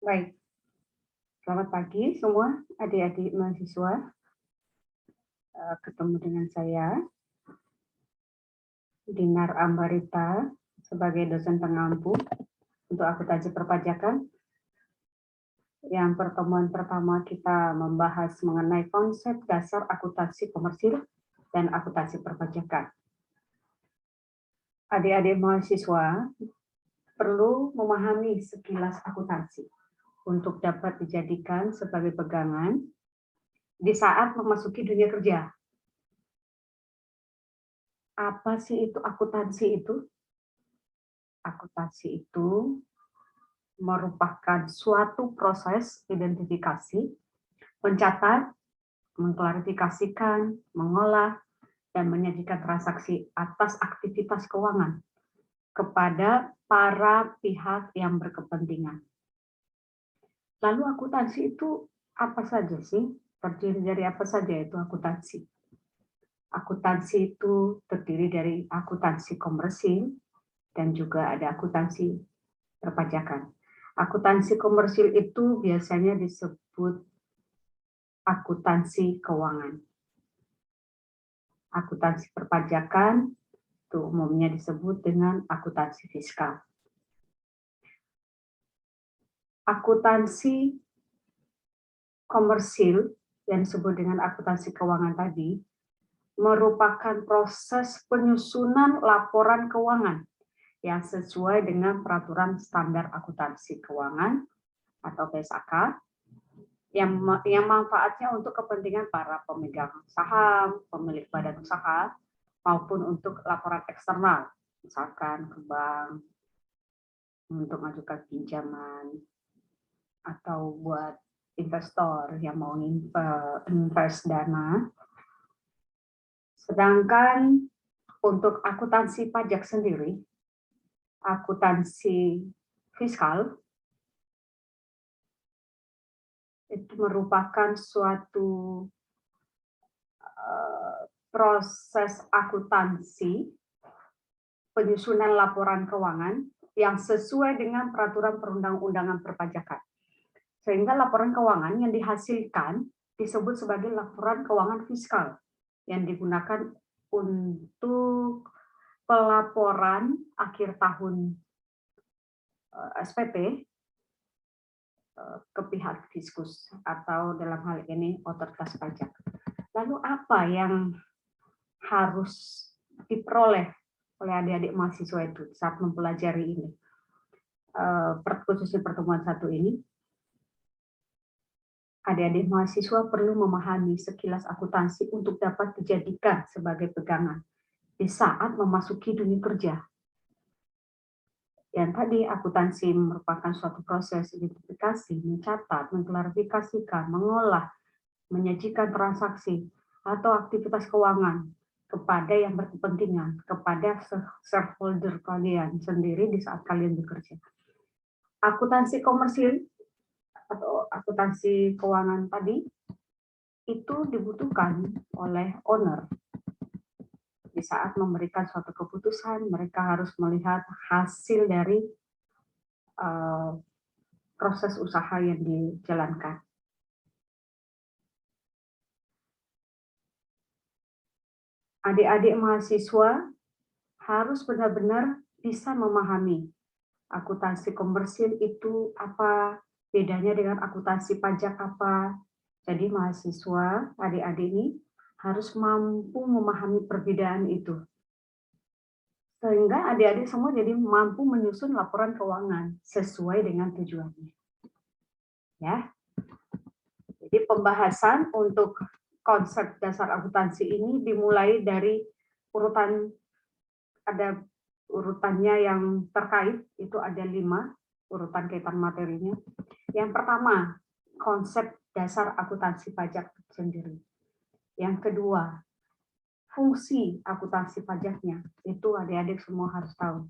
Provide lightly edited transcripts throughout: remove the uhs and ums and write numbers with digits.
Baik, selamat pagi semua adik-adik mahasiswa. Ketemu dengan saya, Dinar Ambarita, sebagai dosen pengampu untuk akuntansi perpajakan. Yang pertemuan pertama kita membahas mengenai konsep dasar akuntansi komersil dan akuntansi perpajakan. Adik-adik mahasiswa perlu memahami sekilas akuntansi untuk dapat dijadikan sebagai pegangan di saat memasuki dunia kerja. Apa sih itu akuntansi itu? Akuntansi itu merupakan suatu proses identifikasi, mencatat, mengklarifikasikan, mengolah, dan menyajikan transaksi atas aktivitas keuangan kepada para pihak yang berkepentingan. Lalu akuntansi itu apa saja sih? Terdiri dari apa saja itu akuntansi? Akuntansi itu terdiri dari akuntansi komersil dan juga ada akuntansi perpajakan. Akuntansi komersil itu biasanya disebut akuntansi keuangan. Akuntansi perpajakan itu umumnya disebut dengan akuntansi fiskal. Akuntansi komersil yang disebut dengan akuntansi keuangan tadi merupakan proses penyusunan laporan keuangan yang sesuai dengan peraturan standar akuntansi keuangan atau PSAK yang manfaatnya untuk kepentingan para pemegang saham, pemilik badan usaha, maupun untuk laporan eksternal, misalkan ke bank untuk mengajukan pinjaman atau buat investor yang mau invest dana. Sedangkan untuk akuntansi pajak sendiri, akuntansi fiskal itu merupakan suatu proses akuntansi penyusunan laporan keuangan yang sesuai dengan peraturan perundang-undangan perpajakan. Sehingga laporan keuangan yang dihasilkan disebut sebagai laporan keuangan fiskal yang digunakan untuk pelaporan akhir tahun SPP ke pihak fiskus atau dalam hal ini otoritas pajak. Lalu apa yang harus diperoleh oleh adik-adik mahasiswa itu saat mempelajari ini? Khususnya pertemuan satu ini, adik-adik mahasiswa perlu memahami sekilas akuntansi untuk dapat dijadikan sebagai pegangan di saat memasuki dunia kerja. Yang tadi akuntansi merupakan suatu proses identifikasi, mencatat, mengklarifikasikan, mengolah, menyajikan transaksi atau aktivitas keuangan kepada yang berkepentingan, kepada shareholder kalian sendiri di saat kalian bekerja. Akuntansi komersil atau akuntansi keuangan tadi itu dibutuhkan oleh owner. Di saat memberikan suatu keputusan, mereka harus melihat hasil dari proses usaha yang dijalankan. Adik-adik mahasiswa harus benar-benar bisa memahami akuntansi komersil itu apa, bedanya dengan akuntansi pajak apa. Jadi mahasiswa, adik-adik ini harus mampu memahami perbedaan itu. Sehingga adik-adik semua jadi mampu menyusun laporan keuangan sesuai dengan tujuannya. Ya. Jadi pembahasan untuk konsep dasar akuntansi ini dimulai dari ada urutannya yang terkait, itu ada 5 urutan kaitan materinya. Yang pertama, konsep dasar akuntansi pajak sendiri. Yang kedua, fungsi akuntansi pajaknya, itu adik-adik semua harus tahu.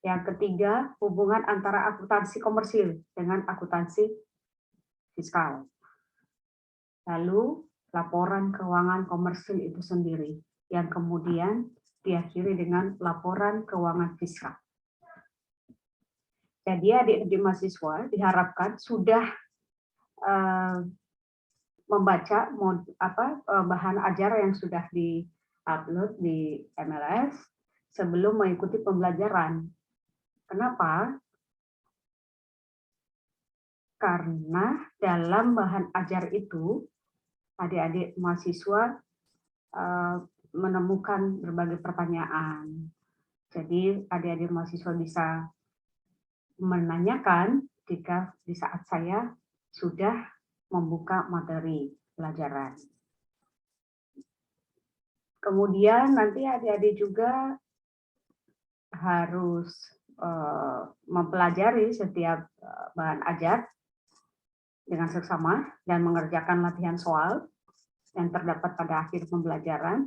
Yang ketiga, hubungan antara akuntansi komersil dengan akuntansi fiskal. Lalu, laporan keuangan komersil itu sendiri, yang kemudian diakhiri dengan laporan keuangan fiskal. Jadi adik-adik mahasiswa diharapkan sudah membaca bahan ajar yang sudah di-upload di MLS sebelum mengikuti pembelajaran. Kenapa? Karena dalam bahan ajar itu adik-adik mahasiswa menemukan berbagai pertanyaan. Jadi adik-adik mahasiswa bisa menanyakan jika di saat saya sudah membuka materi pelajaran. Kemudian nanti adik-adik juga harus mempelajari setiap bahan ajar dengan seksama dan mengerjakan latihan soal yang terdapat pada akhir pembelajaran.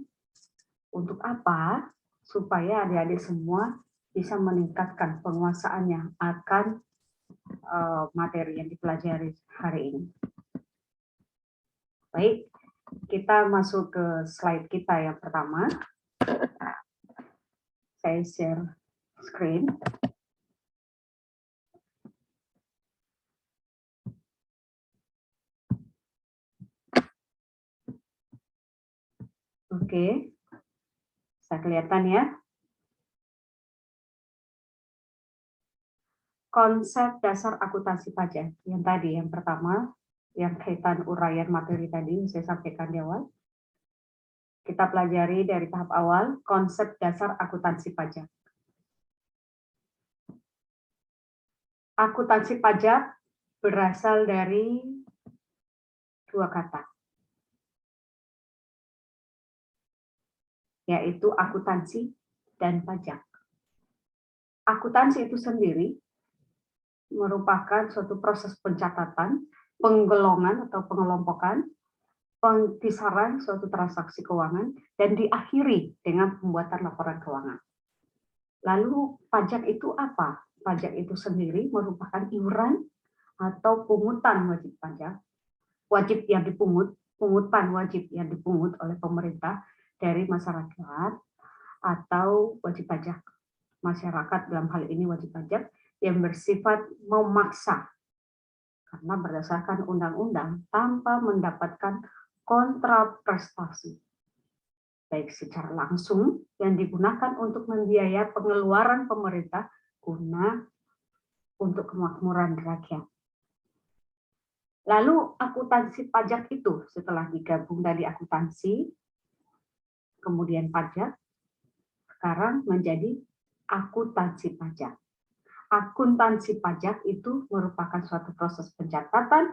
Untuk apa? Supaya adik-adik semua bisa meningkatkan penguasaannya akan materi yang dipelajari hari ini. Baik, kita masuk ke slide kita yang pertama. Saya share screen. Oke, bisa kelihatan ya. Konsep dasar akuntansi pajak yang tadi, yang pertama, yang kaitan uraian materi tadi saya sampaikan di awal. Kita pelajari dari tahap awal, konsep dasar akuntansi pajak. Akuntansi pajak berasal dari dua kata, yaitu akuntansi dan pajak. Akuntansi itu sendiri merupakan suatu proses pencatatan, penggolongan atau pengelompokan, pengkisaran suatu transaksi keuangan, dan diakhiri dengan pembuatan laporan keuangan. Lalu pajak itu apa? Pajak itu sendiri merupakan iuran atau pungutan wajib pajak, wajib yang dipungut, pungutan wajib yang dipungut oleh pemerintah dari masyarakat atau wajib pajak. Masyarakat dalam hal ini wajib pajak yang bersifat memaksa karena berdasarkan undang-undang tanpa mendapatkan kontraprestasi, baik secara langsung yang digunakan untuk membiayai pengeluaran pemerintah guna untuk kemakmuran rakyat. Lalu akuntansi pajak itu setelah digabung dari akuntansi, kemudian pajak, sekarang menjadi akuntansi pajak. Akuntansi pajak itu merupakan suatu proses pencatatan,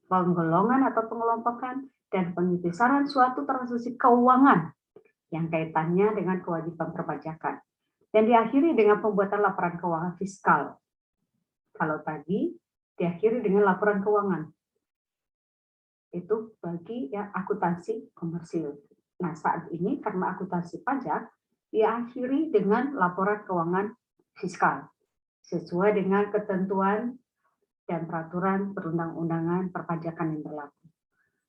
penggolongan atau pengelompokan, dan pengkisaran suatu transaksi keuangan yang kaitannya dengan kewajiban perpajakan. Dan diakhiri dengan pembuatan laporan keuangan fiskal. Kalau tadi diakhiri dengan laporan keuangan. Itu bagi yang akuntansi komersil. Nah, saat ini karena akuntansi pajak diakhiri dengan laporan keuangan fiskal sesuai dengan ketentuan dan peraturan perundang-undangan perpajakan yang berlaku.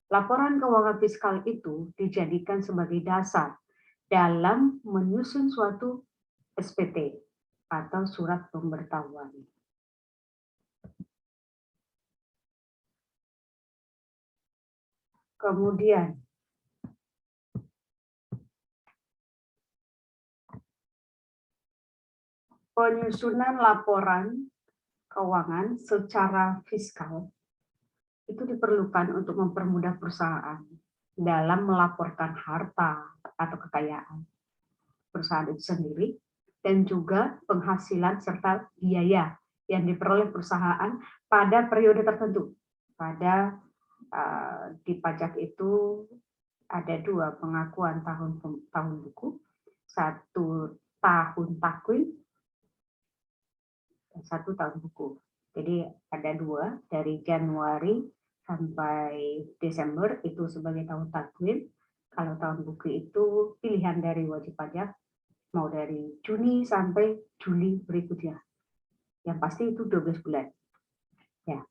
Laporan keuangan fiskal itu dijadikan sebagai dasar dalam menyusun suatu SPT atau surat pemberitahuan. Kemudian penyusunan laporan keuangan secara fiskal itu diperlukan untuk mempermudah perusahaan dalam melaporkan harta atau kekayaan perusahaan itu sendiri dan juga penghasilan serta biaya yang diperoleh perusahaan pada periode tertentu. Pada di pajak itu ada dua pengakuan tahun buku, satu tahun takwim dan satu tahun buku. Jadi ada dua, dari Januari sampai Desember itu sebagai tahun takwim. Kalau tahun buku itu pilihan dari wajib pajak, mau dari Juni sampai Juli berikutnya. Yang pasti itu 12 bulan. Ya.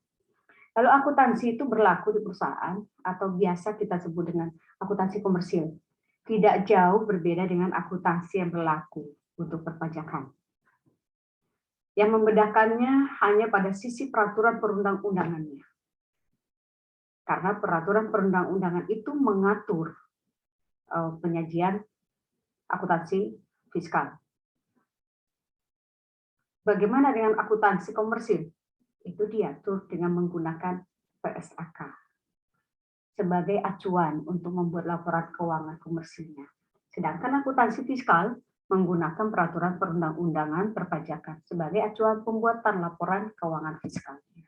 Lalu akuntansi itu berlaku di perusahaan atau biasa kita sebut dengan akuntansi komersil. Tidak jauh berbeda dengan akuntansi yang berlaku untuk perpajakan. Yang membedakannya hanya pada sisi peraturan perundang-undangannya. Karena peraturan perundang-undangan itu mengatur penyajian akuntansi fiskal. Bagaimana dengan akuntansi komersil? Itu diatur dengan menggunakan PSAK sebagai acuan untuk membuat laporan keuangan komersilnya. Sedangkan akuntansi fiskal menggunakan peraturan perundang-undangan perpajakan sebagai acuan pembuatan laporan keuangan fiskalnya.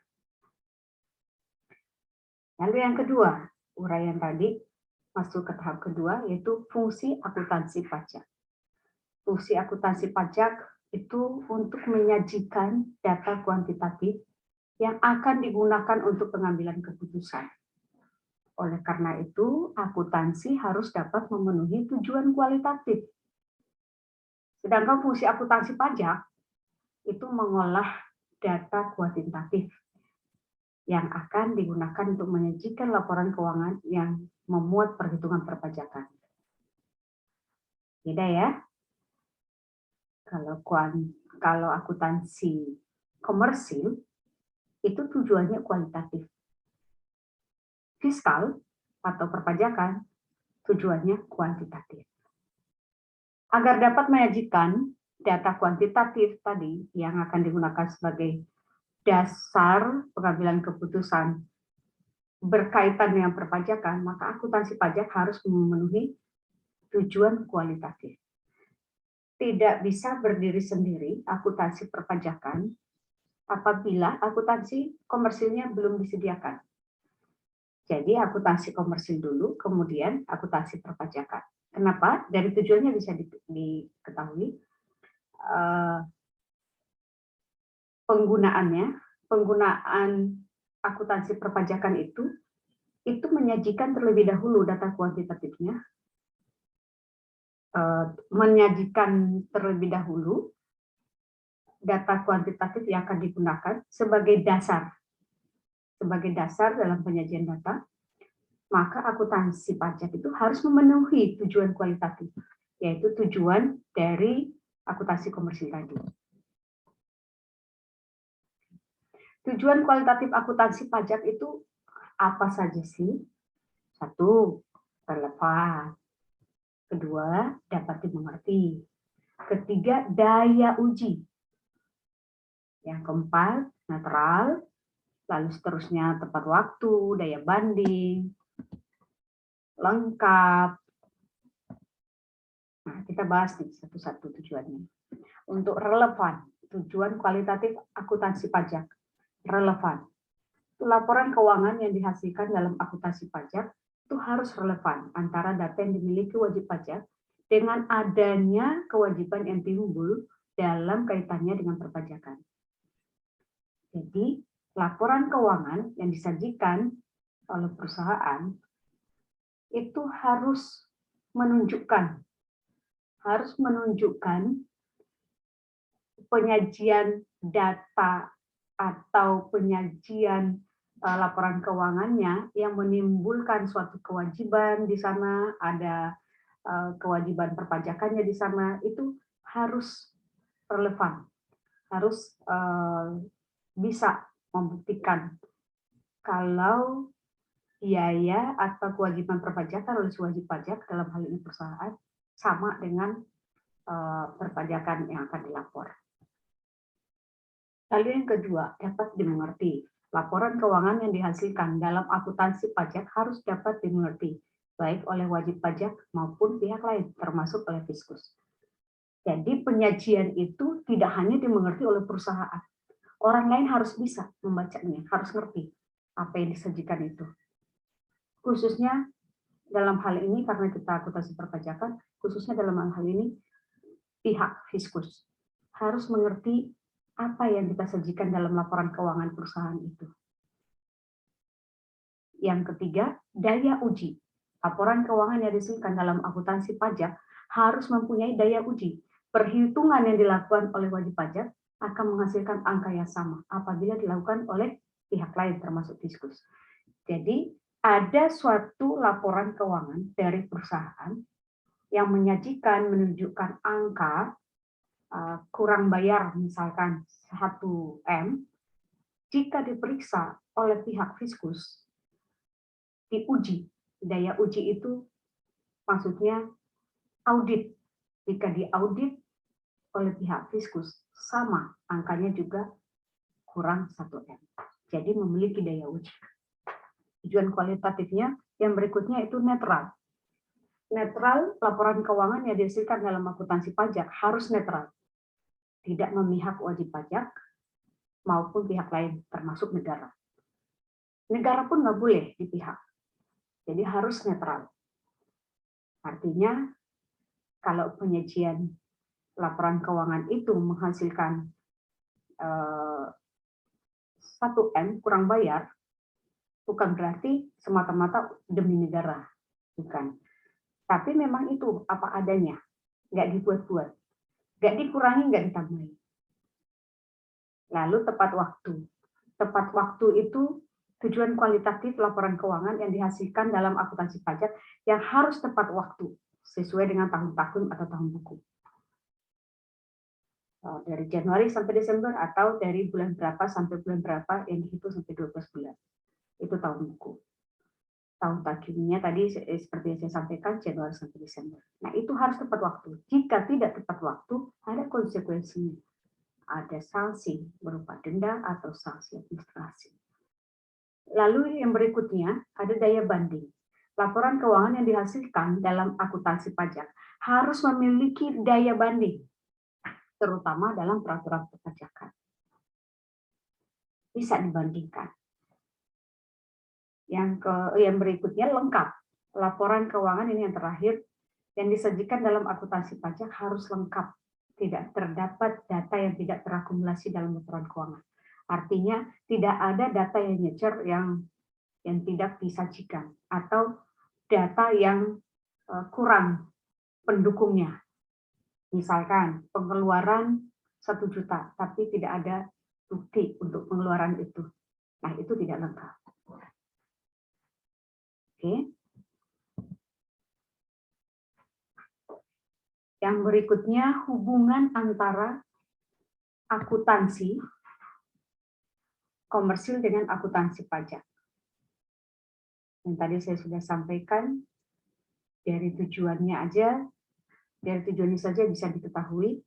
Lalu yang kedua, uraian tadi masuk ke tahap kedua, yaitu fungsi akuntansi pajak. Fungsi akuntansi pajak itu untuk menyajikan data kuantitatif yang akan digunakan untuk pengambilan keputusan. Oleh karena itu, akuntansi harus dapat memenuhi tujuan kualitatif. Sedangkan fungsi akuntansi pajak itu mengolah data kuantitatif yang akan digunakan untuk menyajikan laporan keuangan yang memuat perhitungan perpajakan. Beda ya. Kalau akuntansi komersil itu tujuannya kualitatif. Fiskal atau perpajakan tujuannya kuantitatif. Agar dapat menyajikan data kuantitatif tadi yang akan digunakan sebagai dasar pengambilan keputusan berkaitan dengan perpajakan, maka akuntansi pajak harus memenuhi tujuan kualitatif. Tidak bisa berdiri sendiri akuntansi perpajakan apabila akuntansi komersilnya belum disediakan. Jadi akuntansi komersil dulu, kemudian akuntansi perpajakan. Kenapa? Dari tujuannya bisa diketahui. Penggunaan akuntansi perpajakan itu menyajikan terlebih dahulu data kuantitatifnya, menyajikan terlebih dahulu data kuantitatif yang akan digunakan sebagai dasar dalam penyajian data, maka akuntansi pajak itu harus memenuhi tujuan kualitatif, yaitu tujuan dari akuntansi komersil tadi. Tujuan kualitatif akuntansi pajak itu apa saja sih? Satu, relevan. Kedua, dapat dimengerti. Ketiga, daya uji. Yang keempat, netral. Lalu seterusnya tepat waktu, daya banding, lengkap. Nah, kita bahas nih satu-satu tujuannya. Untuk relevan, tujuan kualitatif akuntansi pajak. Relevan. Laporan keuangan yang dihasilkan dalam akuntansi pajak itu harus relevan antara data yang dimiliki wajib pajak dengan adanya kewajiban yang timbul dalam kaitannya dengan perpajakan. Jadi, laporan keuangan yang disajikan oleh perusahaan itu harus menunjukkan penyajian data atau penyajian laporan keuangannya yang menimbulkan suatu kewajiban di sana, ada kewajiban perpajakannya di sana, itu harus relevan, harus bisa membuktikan kalau biaya atau kewajiban perpajakan oleh si wajib pajak dalam hal ini perusahaan sama dengan perpajakan yang akan dilapor. Lalu yang kedua, dapat dimengerti. Laporan keuangan yang dihasilkan dalam akuntansi pajak harus dapat dimengerti, baik oleh wajib pajak maupun pihak lain, termasuk oleh Fiskus. Jadi penyajian itu tidak hanya dimengerti oleh perusahaan. Orang lain harus bisa membacanya, harus ngerti apa yang disajikan itu. Khususnya dalam hal ini, karena kita akuntansi perpajakan, khususnya dalam hal ini, pihak Fiskus harus mengerti apa yang kita sajikan dalam laporan keuangan perusahaan itu. Yang ketiga, daya uji. Laporan keuangan yang dihasilkan dalam akuntansi pajak harus mempunyai daya uji. Perhitungan yang dilakukan oleh wajib pajak akan menghasilkan angka yang sama apabila dilakukan oleh pihak lain termasuk Fiskus. Jadi, ada suatu laporan keuangan dari perusahaan yang menyajikan, menunjukkan angka kurang bayar misalkan 1M, jika diperiksa oleh pihak Fiskus, diuji. Daya uji itu maksudnya audit. Jika diaudit oleh pihak Fiskus, sama angkanya juga kurang 1M. Jadi memiliki daya uji. Tujuan kualitatifnya yang berikutnya itu netral. Netral, laporan keuangan yang dihasilkan dalam akuntansi pajak harus netral. Tidak memihak wajib pajak maupun pihak lain, termasuk negara. Negara pun nggak boleh dipihak. Jadi harus netral. Artinya, kalau penyajian laporan keuangan itu menghasilkan 1M kurang bayar, bukan berarti semata-mata demi negara. Bukan. Tapi memang itu apa adanya. Nggak dibuat-buat. Nggak dikurangi, nggak ditambahin. Lalu tepat waktu. Tepat waktu itu tujuan kualitatif laporan keuangan yang dihasilkan dalam akuntansi pajak yang harus tepat waktu sesuai dengan tahun-tahun atau tahun buku. Dari Januari sampai Desember atau dari bulan berapa sampai bulan berapa yang dihitung sampai 12 bulan. Itu tahun buku. Tahun tagihnya tadi seperti yang saya sampaikan Januari sampai Desember. Nah, itu harus tepat waktu. Jika tidak tepat waktu, ada konsekuensinya. Ada sanksi berupa denda atau sanksi administrasi. Lalu yang berikutnya ada daya banding. Laporan keuangan yang dihasilkan dalam akuntansi pajak harus memiliki daya banding, terutama dalam peraturan perpajakan. Bisa dibandingkan. Yang berikutnya lengkap. Laporan keuangan ini yang terakhir, yang disajikan dalam akuntansi pajak harus lengkap. Tidak terdapat data yang tidak terakumulasi dalam laporan keuangan. Artinya tidak ada data yang nyecer yang tidak disajikan atau data yang kurang pendukungnya. Misalkan pengeluaran 1 juta, tapi tidak ada bukti untuk pengeluaran itu. Nah, itu tidak lengkap. Oke. Yang berikutnya hubungan antara akuntansi komersil dengan akuntansi pajak. Yang tadi saya sudah sampaikan, dari tujuannya saja bisa diketahui,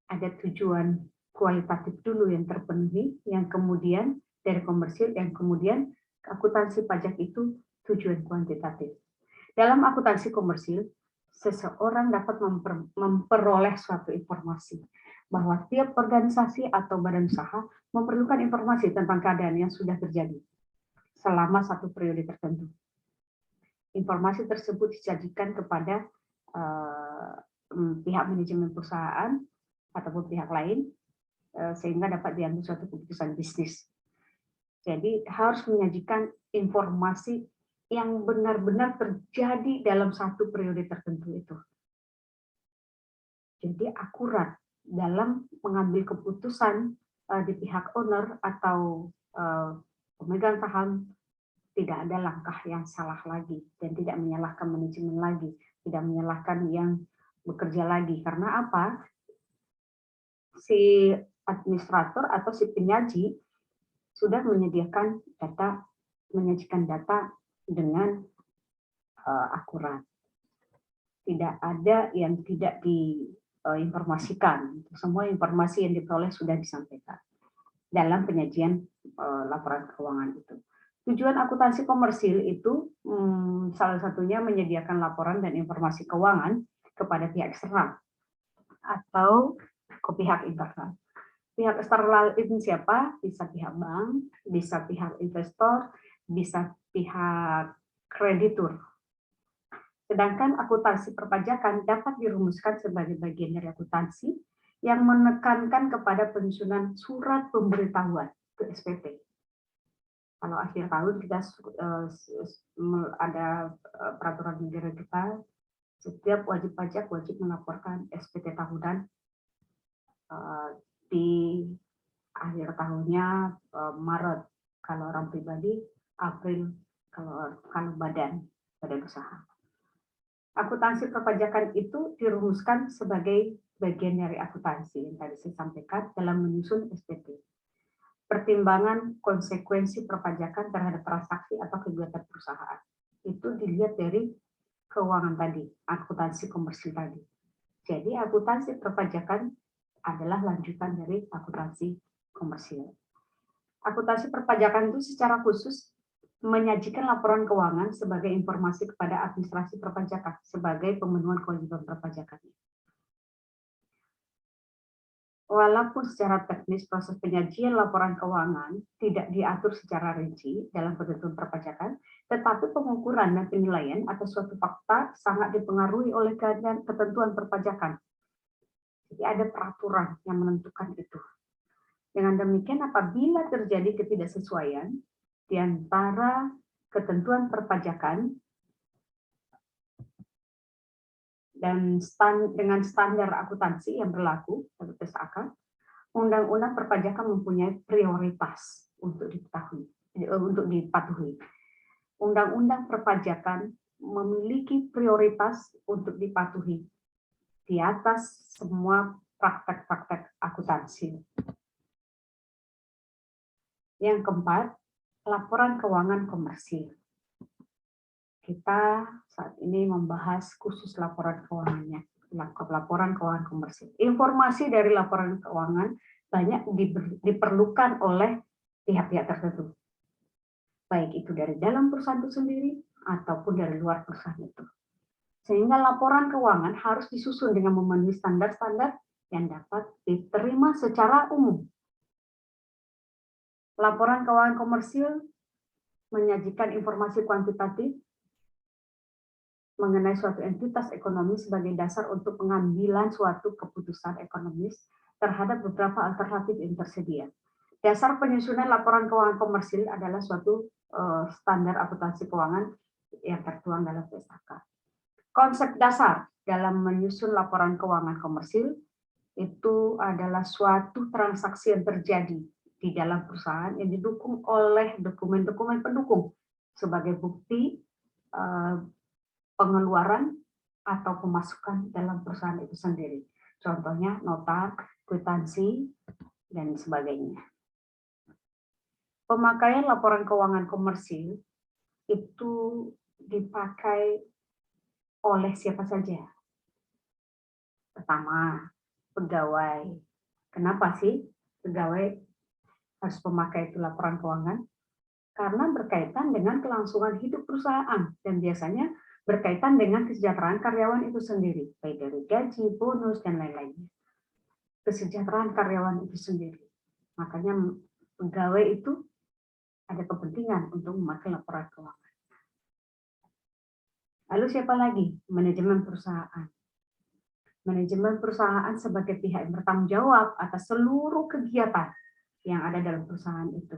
ada tujuan kualitatif dulu yang terpenuhi, yang kemudian dari komersil, yang kemudian akuntansi pajak itu tujuan kuantitatif. Dalam akuntansi komersil, seseorang dapat memperoleh suatu informasi bahwa tiap organisasi atau badan usaha memerlukan informasi tentang keadaan yang sudah terjadi selama satu periode tertentu. Informasi tersebut disajikan kepada pihak manajemen perusahaan ataupun pihak lain sehingga dapat diambil suatu keputusan bisnis. Jadi harus menyajikan informasi yang benar-benar terjadi dalam satu periode tertentu itu. Jadi akurat dalam mengambil keputusan di pihak owner atau pemegang saham, tidak ada langkah yang salah lagi dan tidak menyalahkan manajemen lagi, tidak menyalahkan yang bekerja lagi. Karena apa? Si administrator atau si penyaji sudah menyediakan data, menyajikan data dengan akurat. Tidak ada yang tidak diinformasikan. Semua informasi yang diperoleh sudah disampaikan dalam penyajian laporan keuangan itu. Tujuan akuntansi komersil itu salah satunya menyediakan laporan dan informasi keuangan kepada pihak eksternal atau ke pihak internal. Pihak eksternal itu siapa? Bisa pihak bank, bisa pihak investor, bisa pihak kreditur. Sedangkan akuntansi perpajakan dapat dirumuskan sebagai bagian dari akuntansi yang menekankan kepada penyusunan surat pemberitahuan ke SPT. Kalau akhir tahun kita ada peraturan negara kita, setiap wajib pajak wajib melaporkan SPT tahunan di akhir tahunnya Maret kalau orang pribadi, April kalau badan usaha. Akuntansi perpajakan itu dirumuskan sebagai bagian dari akuntansi yang tadi saya sampaikan dalam menyusun SPT. Pertimbangan konsekuensi perpajakan terhadap transaksi atau kegiatan perusahaan. Itu dilihat dari keuangan tadi, akuntansi komersil tadi. Jadi akuntansi perpajakan adalah lanjutan dari akuntansi komersil. Akuntansi perpajakan itu secara khusus menyajikan laporan keuangan sebagai informasi kepada administrasi perpajakan sebagai pemenuhan kewajiban perpajakan. Walaupun secara teknis proses penyajian laporan keuangan tidak diatur secara rinci dalam ketentuan perpajakan, tetapi pengukuran dan penilaian atas suatu fakta sangat dipengaruhi oleh ketentuan perpajakan. Jadi ada peraturan yang menentukan itu. Dengan demikian, apabila terjadi ketidaksesuaian di antara ketentuan perpajakan dan dengan standar akuntansi yang berlaku atau PSAK, Undang-Undang Perpajakan mempunyai prioritas untuk dipatuhi. Undang-Undang Perpajakan memiliki prioritas untuk dipatuhi di atas semua praktek-praktek akuntansi. Yang keempat, laporan keuangan komersil. Kita saat ini membahas khusus laporan keuangannya, laporan keuangan komersil. Informasi dari laporan keuangan banyak diperlukan oleh pihak-pihak tertentu, baik itu dari dalam perusahaan itu sendiri ataupun dari luar perusahaan itu. Sehingga laporan keuangan harus disusun dengan memenuhi standar-standar yang dapat diterima secara umum. Laporan keuangan komersil menyajikan informasi kuantitatif mengenai suatu entitas ekonomi sebagai dasar untuk pengambilan suatu keputusan ekonomis terhadap beberapa alternatif yang tersedia. Dasar penyusunan laporan keuangan komersil adalah suatu standar akuntansi keuangan yang tertuang dalam PSAK. Konsep dasar dalam menyusun laporan keuangan komersil itu adalah suatu transaksi yang terjadi di dalam perusahaan yang didukung oleh dokumen-dokumen pendukung sebagai bukti pengeluaran atau pemasukan dalam perusahaan itu sendiri. Contohnya nota, kwitansi, dan sebagainya. Pemakaian laporan keuangan komersil itu dipakai oleh siapa saja. Pertama, pegawai. Kenapa sih pegawai harus memakai itu laporan keuangan? Karena berkaitan dengan kelangsungan hidup perusahaan dan biasanya berkaitan dengan kesejahteraan karyawan itu sendiri, baik dari gaji, bonus, dan lain-lainnya. Kesejahteraan karyawan itu sendiri. Makanya pegawai itu ada kepentingan untuk memakai laporan keuangan. Lalu siapa lagi? Manajemen perusahaan. Manajemen perusahaan sebagai pihak yang bertanggung jawab atas seluruh kegiatan yang ada dalam perusahaan itu,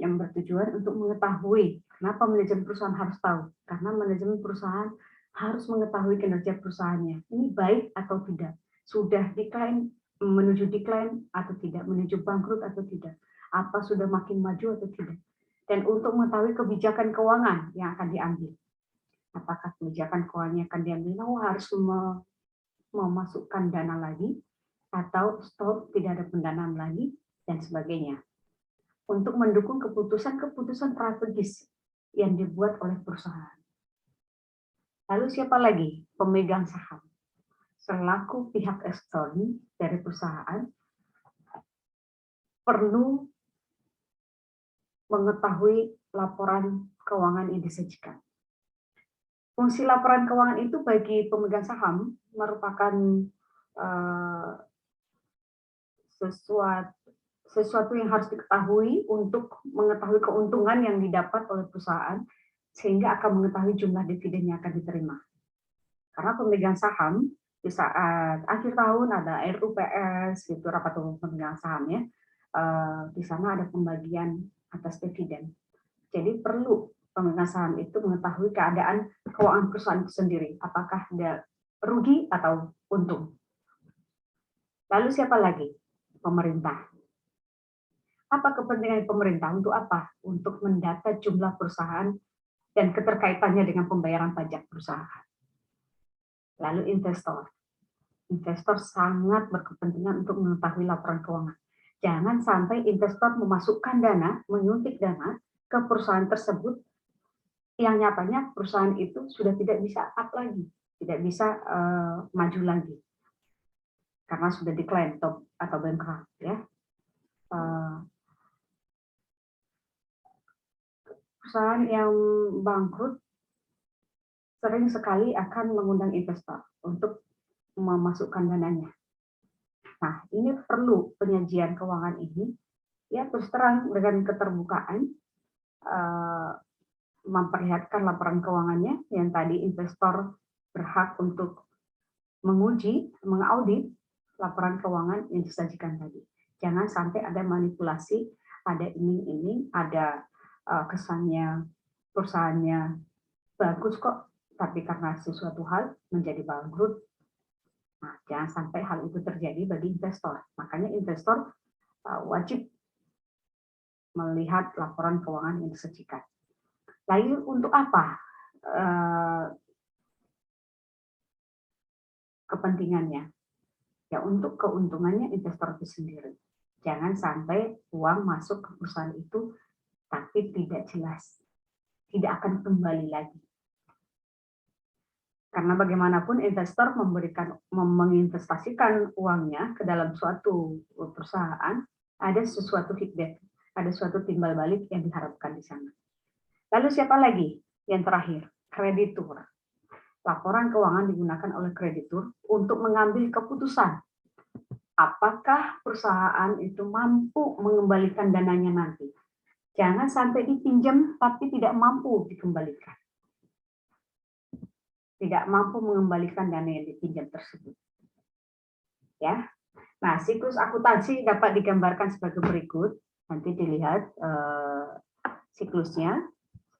yang bertujuan untuk mengetahui kenapa manajemen perusahaan harus tahu. Karena manajemen perusahaan harus mengetahui kinerja perusahaannya. Ini baik atau tidak? Sudah decline, menuju decline atau tidak? Menuju bangkrut atau tidak? Apa sudah makin maju atau tidak? Dan untuk mengetahui kebijakan keuangan yang akan diambil. Apakah kebijakan keuangannya akan diambil? Harus memasukkan dana lagi, atau stop, tidak ada pendanaan lagi, dan sebagainya. Untuk mendukung keputusan-keputusan strategis yang dibuat oleh perusahaan. Lalu siapa lagi? Pemegang saham. Selaku pihak eksternal dari perusahaan, perlu mengetahui laporan keuangan yang disajikan. Fungsi laporan keuangan itu bagi pemegang saham merupakan sesuatu yang harus diketahui untuk mengetahui keuntungan yang didapat oleh perusahaan, sehingga akan mengetahui jumlah dividen yang akan diterima. Karena pemegang saham di saat akhir tahun ada RUPS, itu rapat umum pemegang saham ya, di sana ada pembagian atas dividen. Jadi perlu pemegang saham itu mengetahui keadaan keuangan perusahaan itu sendiri, apakah ada rugi atau untung. Lalu siapa lagi? Pemerintah. Apa kepentingan pemerintah? Untuk apa? Untuk mendata jumlah perusahaan dan keterkaitannya dengan pembayaran pajak perusahaan. Lalu investor. Investor sangat berkepentingan untuk mengetahui laporan keuangan. Jangan sampai investor memasukkan dana, menyuntik dana ke perusahaan tersebut yang nyatanya perusahaan itu sudah tidak bisa up lagi, tidak bisa maju lagi karena sudah decline atau bankrupt, ya. Perusahaan yang bangkrut sering sekali akan mengundang investor untuk memasukkan dananya. Nah, ini perlu penyajian keuangan ini, ya terus terang dengan keterbukaan, memperlihatkan laporan keuangannya yang tadi investor berhak untuk menguji, mengaudit laporan keuangan yang disajikan tadi. Jangan sampai ada manipulasi, ada iming-iming, ada kesannya perusahaannya bagus kok, tapi karena sesuatu hal menjadi bangkrut. Nah, jangan sampai hal itu terjadi bagi investor. Makanya investor wajib melihat laporan keuangan yang disajikan. Lalu untuk apa kepentingannya? Ya untuk keuntungannya investor itu sendiri. Jangan sampai uang masuk ke perusahaan itu tapi tidak jelas, tidak akan kembali lagi. Karena bagaimanapun investor menginvestasikan uangnya ke dalam suatu perusahaan, ada sesuatu feedback, ada suatu timbal balik yang diharapkan di sana. Lalu siapa lagi? Yang terakhir, kreditur. Laporan keuangan digunakan oleh kreditur untuk mengambil keputusan apakah perusahaan itu mampu mengembalikan dananya nanti. Jangan sampai dipinjam tapi tidak mampu dikembalikan. Tidak mampu mengembalikan dana yang dipinjam tersebut. Ya. Nah, siklus akuntansi dapat digambarkan sebagai berikut. Nanti dilihat siklusnya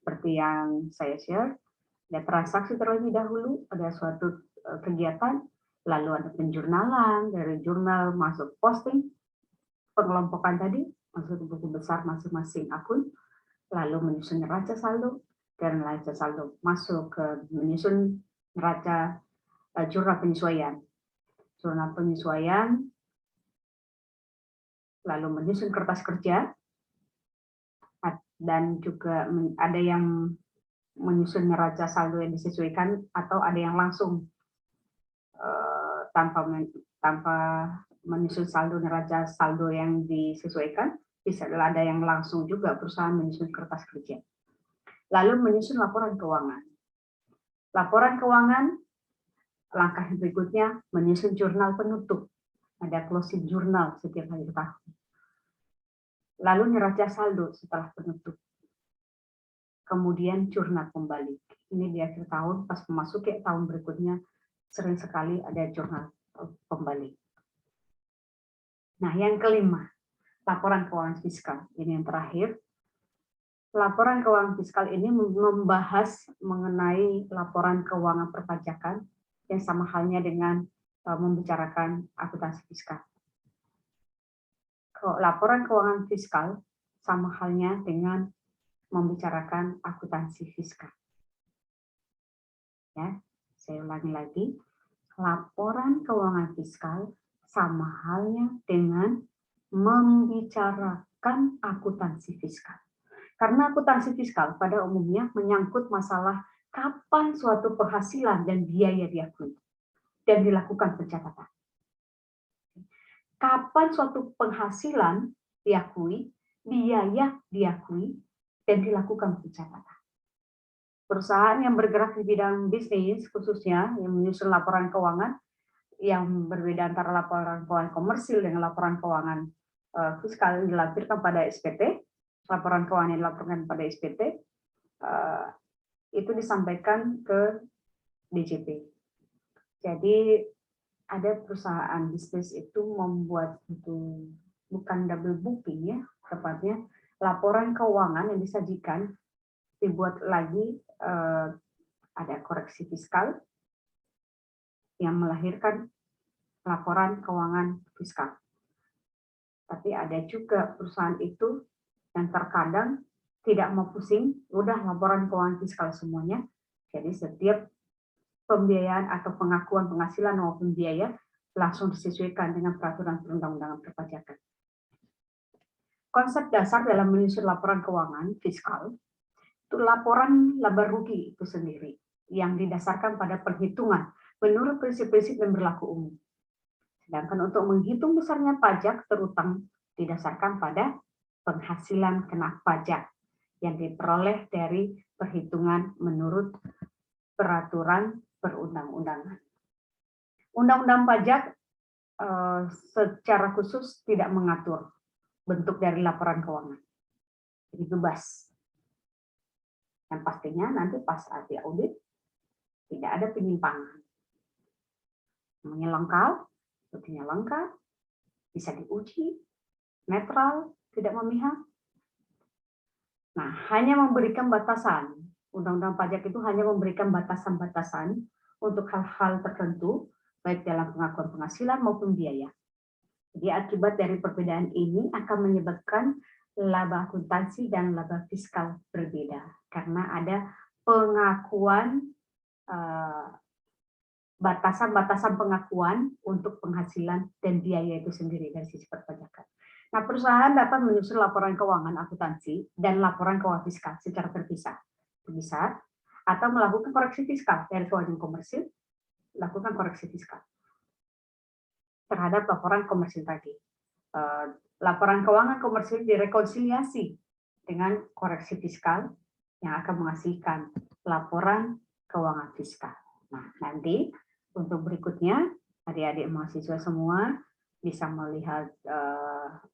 seperti yang saya share. Ada transaksi terlebih dahulu, ada suatu kegiatan, lalu ada penjurnalan, dari jurnal masuk posting, pengelompokan tadi, masuk ke buku besar masing-masing akun, lalu menyusun neraca saldo, dan neraca saldo masuk ke menyusun neraca jurnal penyesuaian. Jurnal penyesuaian, lalu menyusun kertas kerja, dan juga ada yang menyusun neraca saldo yang disesuaikan atau ada yang langsung tanpa menyusun saldo neraca saldo yang disesuaikan, bisa ada yang langsung juga perusahaan menyusun kertas kerja. Lalu menyusun laporan keuangan. Laporan keuangan, langkah berikutnya menyusun jurnal penutup. Ada closing jurnal setiap akhir tahun. Lalu neraca saldo setelah penutup. Kemudian jurnal pembalik. Ini di akhir tahun, pas memasuki tahun berikutnya, sering sekali ada jurnal pembalik. Nah, yang kelima, laporan keuangan fiskal. Ini yang terakhir. Laporan keuangan fiskal ini membahas mengenai laporan keuangan perpajakan yang sama halnya dengan membicarakan akuntansi fiskal. Laporan keuangan fiskal sama halnya dengan membicarakan akuntansi fiskal. Ya, saya ulangi lagi. Laporan keuangan fiskal sama halnya dengan membicarakan akuntansi fiskal. Karena akuntansi fiskal pada umumnya menyangkut masalah kapan suatu penghasilan dan biaya diakui dan dilakukan pencatatan. Kapan suatu penghasilan diakui, biaya diakui, dan dilakukan pencatatan. Perusahaan yang bergerak di bidang bisnis, khususnya yang menyusun laporan keuangan, yang berbeda antara laporan keuangan komersil dengan laporan keuangan fiskal yang dilampirkan pada SPT, laporan keuangan yang dilaporkan pada SPT, itu disampaikan ke DJP. Jadi ada perusahaan bisnis itu membuat itu bukan double booking ya, tepatnya laporan keuangan yang disajikan dibuat lagi ada koreksi fiskal yang melahirkan laporan keuangan fiskal. Tapi ada juga perusahaan itu yang terkadang tidak mau pusing, udah laporan keuangan fiskal semuanya. Jadi setiap pembiayaan atau pengakuan penghasilan maupun biaya langsung disesuaikan dengan peraturan perundang-undangan perpajakan. Konsep dasar dalam menyusun laporan keuangan fiskal itu laporan laba rugi itu sendiri yang didasarkan pada perhitungan menurut prinsip-prinsip yang berlaku umum. Sedangkan untuk menghitung besarnya pajak terutang didasarkan pada penghasilan kena pajak yang diperoleh dari perhitungan menurut peraturan perundang-undangan. Undang-undang pajak secara khusus tidak mengatur bentuk dari laporan keuangan. Jadi bebas. Yang pastinya nanti pas audit tidak ada penyimpangan. Namanya lengkap, buktinya lengkap, bisa diuji, netral, tidak memihak. Nah, hanya memberikan batasan. Undang-undang pajak itu hanya memberikan batasan-batasan untuk hal-hal tertentu, baik dalam pengakuan penghasilan maupun biaya. Jadi akibat dari perbedaan ini akan menyebabkan laba akuntansi dan laba fiskal berbeda. Karena ada pengakuan, batasan-batasan pengakuan untuk penghasilan dan biaya itu sendiri dari sisi perpajakan. Nah, perusahaan dapat menyusun laporan keuangan akuntansi dan laporan keuangan fiskal secara terpisah. Bisa, atau melakukan koreksi fiskal dari kewajiban komersil, lakukan koreksi fiskal terhadap laporan komersil tadi. Laporan keuangan komersil direkonsiliasi dengan koreksi fiskal yang akan menghasilkan laporan keuangan fiskal. Nah, nanti untuk berikutnya, adik-adik mahasiswa semua bisa melihat,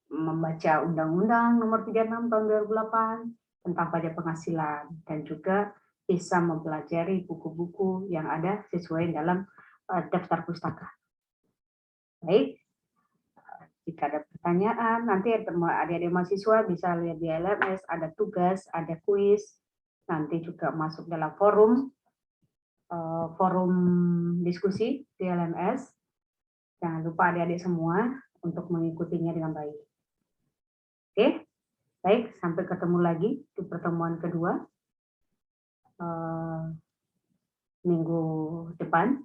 membaca Undang-Undang Nomor 36 Tahun 2008 tentang pajak penghasilan, dan juga bisa mempelajari buku-buku yang ada sesuai dalam daftar pustaka. Baik, jika ada pertanyaan, nanti adik-adik mahasiswa bisa lihat di LMS, ada tugas, ada kuis, nanti juga masuk dalam forum diskusi di LMS. Jangan lupa adik-adik semua untuk mengikutinya dengan baik. Oke, baik, sampai ketemu lagi di pertemuan kedua minggu depan.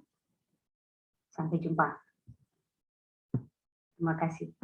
Sampai jumpa. Terima kasih.